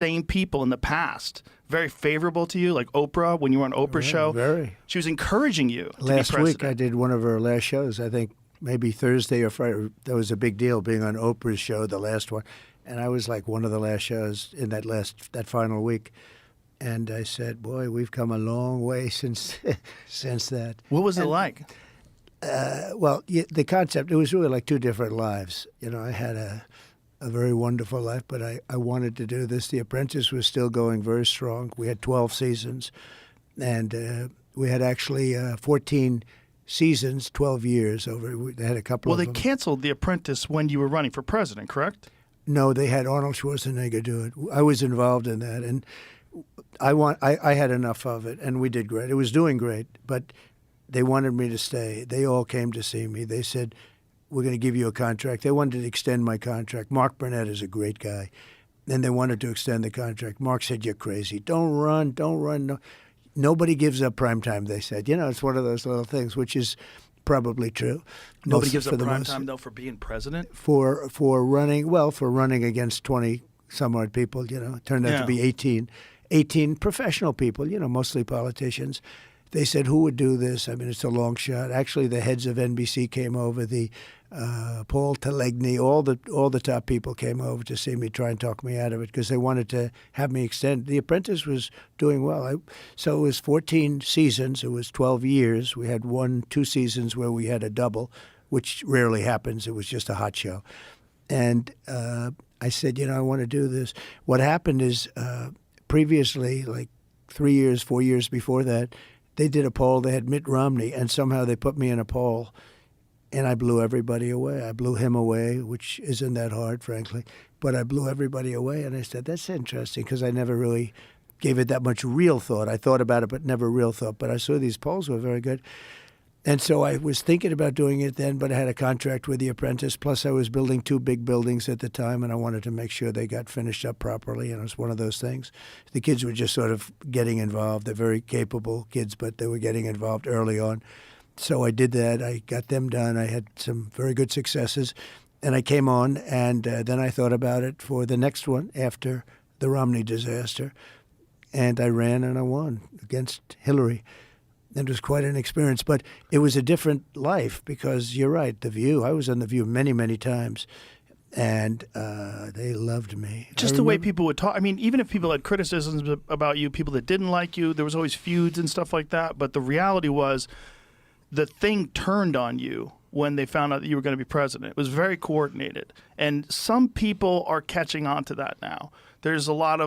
same people in the past very favorable to you, like Oprah, when you were on Oprah's show? Very. She was encouraging you to be Last president. week, I did one of her last shows. I think maybe Thursday or Friday. That was a big deal, being on Oprah's show, the last one. And I was like one of the last shows in that final week. And I said, boy, we've come a long way since that. What was it like? Well, the concept, it was really like two different lives. You know, I had a very wonderful life, but I wanted to do this. The Apprentice was still going very strong. We had 12 seasons, and we had actually 14 seasons, 12 years over. They had a couple of Well, them. they canceled The Apprentice when you were running for president, correct? No, they had Arnold Schwarzenegger do it. I was involved in that, and I had enough of it, and we did great. It was doing great, but they wanted me to stay. They all came to see me. They said, we're going to give you a contract. They wanted to extend my contract. Mark Burnett is a great guy. And they wanted to extend the contract. Mark said, you're crazy. Don't run. No. Nobody gives up primetime, they said. You know, it's one of those little things, which is probably true. Nobody gives up primetime, though, for being president? For running against 20 some odd people, you know. It turned out to be 18 professional people, you know, mostly politicians. They said, who would do this? I mean, it's a long shot. Actually, the heads of NBC came over, the Paul Telegny, all the top people came over to see me, try and talk me out of it, because they wanted to have me extend. The Apprentice was doing well. So it was 14 seasons. It was 12 years. We had 2 seasons where we had a double, which rarely happens. It was just a hot show. And I said, you know, I want to do this. What happened is previously, like 3 years, 4 years before that, they did a poll. They had Mitt Romney, and somehow they put me in a poll, and I blew everybody away. I blew him away, which isn't that hard, frankly, but I blew everybody away. And I said, that's interesting, because I never really gave it that much real thought. I thought about it, but never real thought. But I saw these polls were very good. And so I was thinking about doing it then, but I had a contract with The Apprentice. Plus, I was building 2 big buildings at the time, and I wanted to make sure they got finished up properly. And it was one of those things. The kids were just sort of getting involved. They're very capable kids, but they were getting involved early on. So I did that. I got them done. I had some very good successes. And I came on, and then I thought about it for the next one after the Romney disaster. And I ran, and I won against Hillary. It was quite an experience, but it was a different life, because you're right, The View. I was on The View many, many times, and they loved me. Just the way people would talk. I mean, even if people had criticisms about you, people that didn't like you, there was always feuds and stuff like that. But the reality was the thing turned on you when they found out that you were going to be president. It was very coordinated. And some people are catching on to that now. There's a lot of